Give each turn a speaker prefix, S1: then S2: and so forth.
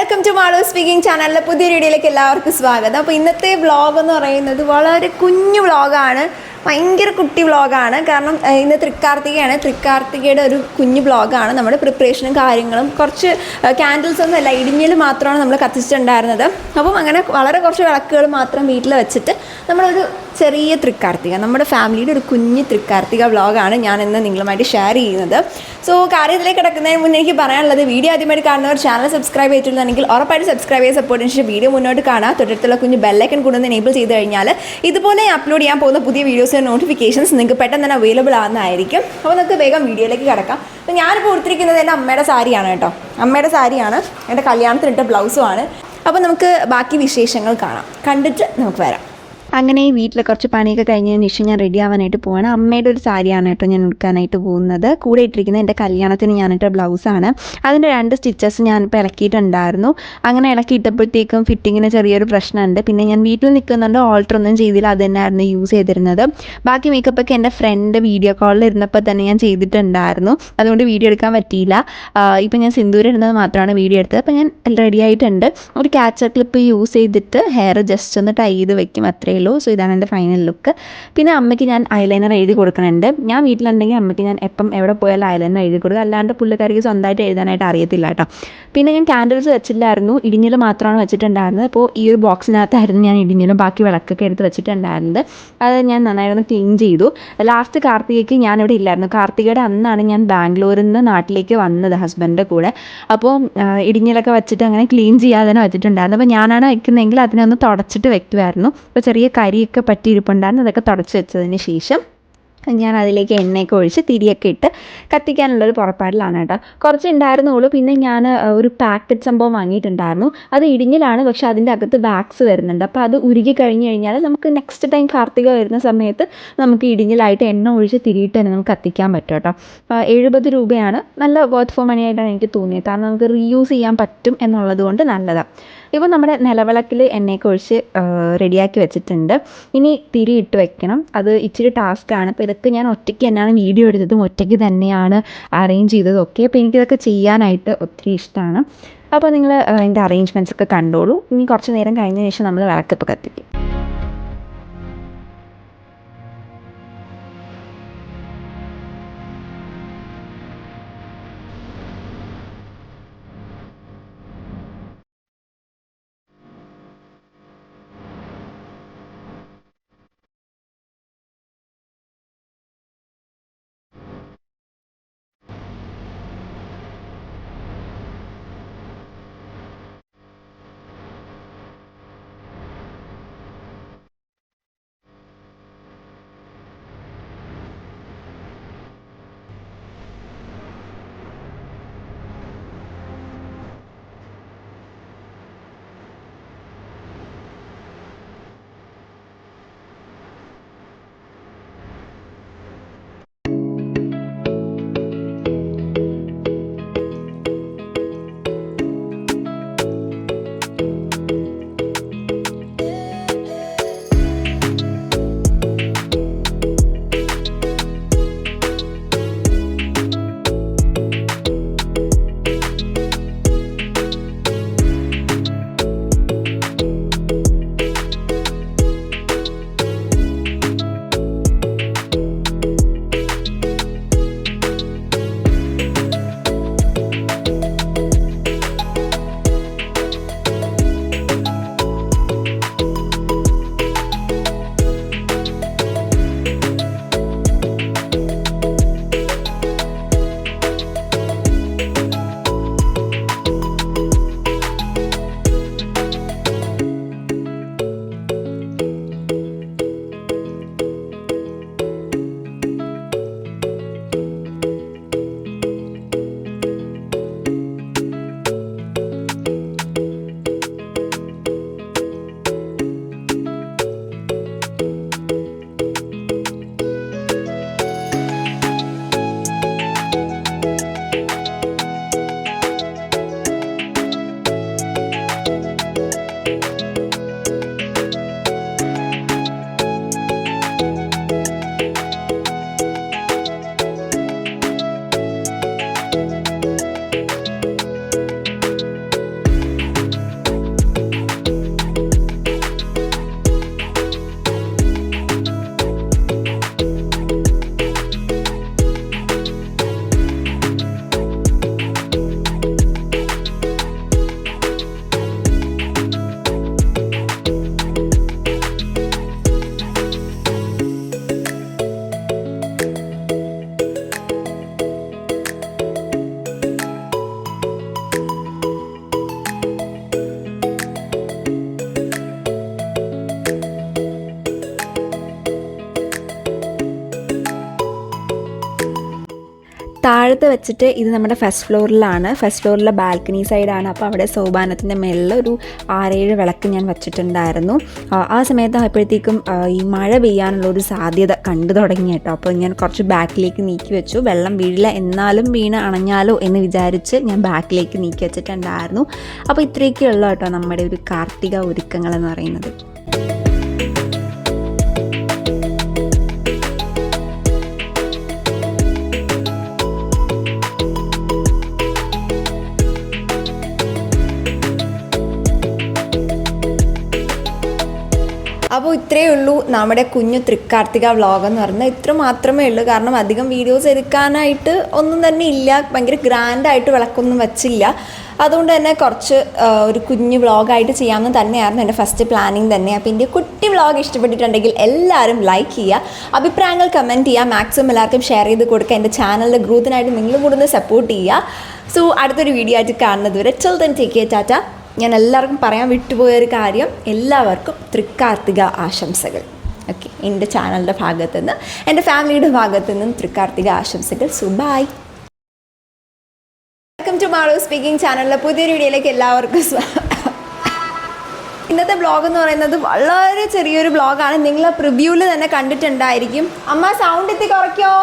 S1: Welcome to Malu speaking ചാനലിലെ പുതിയ വീഡിയോയിലേക്ക് എല്ലാവർക്കും സ്വാഗതം. അപ്പോൾ ഇന്നത്തെ വ്ളോഗ് എന്ന് പറയുന്നത് വളരെ കുഞ്ഞു വ്ളോഗാണ്, ഭയങ്കര കുട്ടി വ്ളോഗാണ്. കാരണം ഇന്ന് തൃക്കാർത്തികയാണ്. തൃക്കാർത്തികയുടെ ഒരു കുഞ്ഞു വ്ളോഗാണ്. നമ്മുടെ പ്രിപ്പറേഷനും കാര്യങ്ങളും കുറച്ച് ക്യാൻഡിൽസ് ഒന്നും അല്ല, ഇടിഞ്ഞിൽ മാത്രമാണ് നമ്മൾ കത്തിച്ചിട്ടുണ്ടായിരുന്നത്. അപ്പം അങ്ങനെ വളരെ കുറച്ച് വിളക്കുകൾ മാത്രം വീട്ടിൽ വെച്ചിട്ട് നമ്മളൊരു ചെറിയ തൃക്കാർത്തിക, നമ്മുടെ ഫാമിലിയുടെ ഒരു കുഞ്ഞ് തൃക്കാർത്തിക വ്ളോഗാണ് ഞാൻ ഇന്ന് നിങ്ങളുമായിട്ട് ഷെയർ ചെയ്യുന്നത്. സോ കാര്യത്തിലേക്ക് കിടക്കുന്നതിന് മുന്നേ എനിക്ക് പറയാനുള്ളത്, വീഡിയോ ആദ്യമായിട്ട് കാണുന്നവർ ചാനൽ സബ്സ്ക്രൈബ് ചെയ്തിട്ടുണ്ടെങ്കിൽ ഉറപ്പായിട്ട് സബ്സ്ക്രൈബ് ചെയ്ത് സപ്പോർട്ടിന് ശേഷം വീഡിയോ മുന്നോട്ട് കാണാം. തൊട്ടടുത്തുള്ള കുഞ്ഞ് ബെല്ലൈക്കൺ കൊണ്ടുവന്ന് എനേബിൾ ചെയ്ത് കഴിഞ്ഞാൽ ഇതുപോലെ അപ്ലോഡ് ചെയ്യാൻ പോകുന്ന പുതിയ വീഡിയോസിൻ്റെ നോട്ടിഫിക്കേഷൻസ് നിങ്ങൾക്ക് പെട്ടെന്ന് തന്നെ അവൈലബിൾ ആകുന്നതായിരിക്കും. അപ്പോൾ നമുക്ക് വേഗം വീഡിയോയിലേക്ക് കിടക്കാം. അപ്പോൾ ഞാനിപ്പോൾ കൊടുത്തിരിക്കുന്നത് എൻ്റെ അമ്മയുടെ സാരിയാണ് കേട്ടോ. അമ്മയുടെ സാരിയാണ്, എൻ്റെ കല്യാണത്തിനിട്ട ബ്ലൗസുമാണ്. അപ്പോൾ നമുക്ക് ബാക്കി വിശേഷങ്ങൾ കാണാം, കണ്ടിട്ട് നമുക്ക് വരാം. അങ്ങനെ വീട്ടിൽ കുറച്ച് പണിയൊക്കെ കഴിഞ്ഞതിന് ശേഷം ഞാൻ റെഡി ആവാനായിട്ട് പോവാണ്. അമ്മയുടെ ഒരു സാരിയാണ് കേട്ടോ ഞാൻ എടുക്കാനായിട്ട് പോകുന്നത്. കൂടെ ഇട്ടിരിക്കുന്നത് എൻ്റെ കല്യാണത്തിന് ഞാനിട്ട ബ്ലൗസാണ്. അതിൻ്റെ 2 സ്റ്റിച്ചസ് ഞാനിപ്പോൾ ഇളക്കിയിട്ടുണ്ടായിരുന്നു. അങ്ങനെ ഇളക്കിയിട്ടപ്പോഴത്തേക്കും ഫിറ്റിങ്ങിന് ചെറിയൊരു പ്രശ്നമുണ്ട്. പിന്നെ ഞാൻ വീട്ടിൽ നിൽക്കുന്നുണ്ട്, ഓൾട്ടർ ഒന്നും ചെയ്തില്ല, അത് തന്നെയായിരുന്നു യൂസ് ചെയ്തിരുന്നത്. ബാക്കി മേക്കപ്പൊക്കെ എൻ്റെ ഫ്രണ്ട് വീഡിയോ കോളിൽ ഇരുന്നപ്പോൾ തന്നെ ഞാൻ ചെയ്തിട്ടുണ്ടായിരുന്നു, അതുകൊണ്ട് വീഡിയോ എടുക്കാൻ പറ്റിയില്ല. ഇപ്പം ഞാൻ സിന്ദൂരം ഇടുന്നത് മാത്രമാണ് വീഡിയോ എടുത്തത്. അപ്പോൾ ഞാൻ റെഡി ആയിട്ടുണ്ട്. ഒരു ക്യാച്ചർ ക്ലിപ്പ് യൂസ് ചെയ്തിട്ട് ഹെയർ ജസ്റ്റ് ഒന്ന് ടൈ ചെയ്ത് വെക്കും, അത്രേ. സോ ഇതാണ് എൻ്റെ ഫൈനൽ ലുക്ക്. പിന്നെ അമ്മയ്ക്ക് ഞാൻ ഐലൈനർ എഴുതി കൊടുക്കുന്നുണ്ട്. ഞാൻ വീട്ടിലുണ്ടെങ്കിൽ അമ്മയ്ക്ക് ഞാൻ എപ്പം എവിടെ പോയാലും ഐലൈനർ എഴുതി കൊടുക്കുക, അല്ലാണ്ട് പുള്ളിക്കാരിക്ക് സ്വന്തമായിട്ട് എഴുതാനായിട്ട് അറിയത്തില്ല കേട്ടോ. പിന്നെ ഞാൻ ക്യാൻഡിൽസ് വെച്ചില്ലായിരുന്നു, ഇടിഞ്ഞിൽ മാത്രമാണ് വെച്ചിട്ടുണ്ടായിരുന്നത്. അപ്പോൾ ഈ ഒരു ബോക്സിനകത്തായിരുന്നു ഞാൻ ഇടിഞ്ഞിലും ബാക്കി വിളക്കൊക്കെ എടുത്ത് വെച്ചിട്ടുണ്ടായിരുന്നത്. അത് ഞാൻ നന്നായിരുന്നു ക്ലീൻ ചെയ്തു. ലാസ്റ്റ് കാർത്തികയ്ക്ക് ഞാനിവിടെ ഇല്ലായിരുന്നു. കാർത്തികയുടെ അന്നാണ് ഞാൻ ബാംഗ്ലൂരിൽ നിന്ന് നാട്ടിലേക്ക് വന്നത് ഹസ്ബൻഡിൻ്റെ കൂടെ. അപ്പോൾ ഇടിഞ്ഞിലൊക്കെ വെച്ചിട്ട് അങ്ങനെ ക്ലീൻ ചെയ്യാതെ തന്നെ വെച്ചിട്ടുണ്ടായിരുന്നു. അപ്പോൾ ഞാനാണ് വയ്ക്കുന്നതെങ്കിൽ അതിനൊന്ന് തുടച്ചിട്ട് വെക്കുമായിരുന്നു. അപ്പോൾ ചെറിയ കരിയൊക്കെ പറ്റിയിരിപ്പുണ്ടായിരുന്നു, അതൊക്കെ തുടച്ച് വെച്ചതിന് ശേഷം ഞാൻ അതിലേക്ക് എണ്ണയൊക്കെ ഒഴിച്ച് തിരിയൊക്കെ ഇട്ട് കത്തിക്കാനുള്ളൊരു പുറപ്പാടിലാണ് കേട്ടോ. കുറച്ച് ഉണ്ടായിരുന്നുള്ളൂ. പിന്നെ ഞാൻ ഒരു പാക്കറ്റ് സംഭവം വാങ്ങിയിട്ടുണ്ടായിരുന്നു. അത് ഇടിഞ്ഞിലാണ്, പക്ഷെ അതിൻ്റെ അകത്ത് വാക്സ് വരുന്നുണ്ട്. അപ്പോൾ അത് ഉരുകി കഴിഞ്ഞ് കഴിഞ്ഞാൽ നമുക്ക് നെക്സ്റ്റ് ടൈം കാർത്തിക വരുന്ന സമയത്ത് നമുക്ക് ഇടിഞ്ഞിലായിട്ട് എണ്ണ ഒഴിച്ച് തിരിയിട്ട് തന്നെ നമുക്ക് കത്തിക്കാൻ പറ്റും കേട്ടോ. 70 രൂപയാണ്. നല്ല വർത്ത് ഫോർ മണി ആയിട്ടാണ് എനിക്ക് തോന്നിയത്, കാരണം നമുക്ക് റീയൂസ് ചെയ്യാൻ പറ്റും എന്നുള്ളത് കൊണ്ട് നല്ലതാണ്. ഇപ്പോൾ നമ്മുടെ നിലവിളക്കിൽ എണ്ണയൊക്കെ ഒഴിച്ച് റെഡിയാക്കി വെച്ചിട്ടുണ്ട്. ഇനി തിരി ഇട്ട് വെക്കണം, അത് ഇച്ചിരി ടാസ്ക്കാണ്. അപ്പോൾ ഇതൊക്കെ ഞാൻ ഒറ്റയ്ക്ക് തന്നെയാണ് വീഡിയോ എടുത്തതും ഒറ്റയ്ക്ക് തന്നെയാണ് അറേഞ്ച് ചെയ്തതും ഒക്കെ. അപ്പോൾ എനിക്കിതൊക്കെ ചെയ്യാനായിട്ട് ഒത്തിരി ഇഷ്ടമാണ്. അപ്പോൾ നിങ്ങൾ അതിൻ്റെ അറേഞ്ച്മെൻറ്റ്സ് ഒക്കെ കണ്ടോളൂ. ഇനി കുറച്ച് നേരം കഴിഞ്ഞ ശേഷം നമ്മൾ വിളക്കിപ്പോൾ കത്തിക്കും. എടുത്ത് വെച്ചിട്ട് ഇത് നമ്മുടെ ഫസ്റ്റ് ഫ്ലോറിലാണ്. ഫസ്റ്റ് ഫ്ലോറിലെ ബാൽക്കണി സൈഡാണ്. അപ്പോൾ അവിടെ സോപാനത്തിൻ്റെ മേളിൽ ഒരു 6-7 വിളക്ക് ഞാൻ വെച്ചിട്ടുണ്ടായിരുന്നു. ആ സമയത്തായപ്പോഴത്തേക്കും ഈ മഴ പെയ്യാനുള്ളൊരു സാധ്യത കണ്ടു തുടങ്ങി കേട്ടോ. അപ്പോൾ ഞാൻ കുറച്ച് ബാക്കിലേക്ക് നീക്കി വെച്ചു. വെള്ളം വീഴില്ല, എന്നാലും വീണ് അണഞ്ഞാലോ എന്ന് വിചാരിച്ച് ഞാൻ ബാക്കിലേക്ക് നീക്കി വെച്ചിട്ടുണ്ടായിരുന്നു. അപ്പോൾ ഇത്രയൊക്കെയുള്ള കേട്ടോ നമ്മുടെ ഒരു കാർത്തിക ഒരുക്കങ്ങൾ എന്ന് പറയുന്നത്. അപ്പോൾ ഇത്രയേ ഉള്ളൂ നമ്മുടെ കുഞ്ഞു തൃക്കാർത്തിക വ്ളോഗ് എന്ന് പറഞ്ഞാൽ. ഇത്ര മാത്രമേ ഉള്ളൂ. കാരണം അധികം വീഡിയോസ് എടുക്കാനായിട്ട് ഒന്നും തന്നെ ഇല്ല. ഭയങ്കര ഗ്രാൻഡായിട്ട് വിളക്കൊന്നും വെച്ചില്ല. അതുകൊണ്ട് തന്നെ കുറച്ച് ഒരു കുഞ്ഞു വ്ളോഗായിട്ട് ചെയ്യാമെന്ന് തന്നെയായിരുന്നു എൻ്റെ ഫസ്റ്റ് പ്ലാനിങ് തന്നെ. അപ്പോൾ എൻ്റെ കുട്ടി വ്ളോഗ് ഇഷ്ടപ്പെട്ടിട്ടുണ്ടെങ്കിൽ എല്ലാവരും ലൈക്ക് ചെയ്യുക, അഭിപ്രായങ്ങൾ കമൻറ്റ് ചെയ്യുക, മാക്സിമം എല്ലാവർക്കും ഷെയർ ചെയ്ത് കൊടുക്കുക. എൻ്റെ ചാനലിൻ്റെ ഗ്രോത്തിനായിട്ട് നിങ്ങളും കൂടെ ഒന്ന് സപ്പോർട്ട് ചെയ്യുക. സോ അടുത്തൊരു വീഡിയോ ആയിട്ട് കാണുന്നത് വരെ till then take care, Tata. ഞാൻ എല്ലാവർക്കും പറയാൻ വിട്ടുപോയൊരു കാര്യം, എല്ലാവർക്കും തൃക്കാർത്തിക ആശംസകൾ. ഓക്കെ, എൻ്റെ ചാനലിൻ്റെ ഭാഗത്തു നിന്ന്, എൻ്റെ ഫാമിലിയുടെ ഭാഗത്തു നിന്നും തൃക്കാർത്തിക ആശംസകൾ. So bye. Welcome to Malu speaking ചാനലിലെ പുതിയൊരു വീഡിയോയിലേക്ക് എല്ലാവർക്കും ഇന്നത്തെ വ്ളോഗ് എന്ന് പറയുന്നത് വളരെ ചെറിയൊരു വ്ളോഗാണ്. നിങ്ങൾ പ്രിവ്യൂവിൽ തന്നെ കണ്ടിട്ടുണ്ടായിരിക്കും. അമ്മ സൗണ്ട് എത്തി കുറയ്ക്കോ?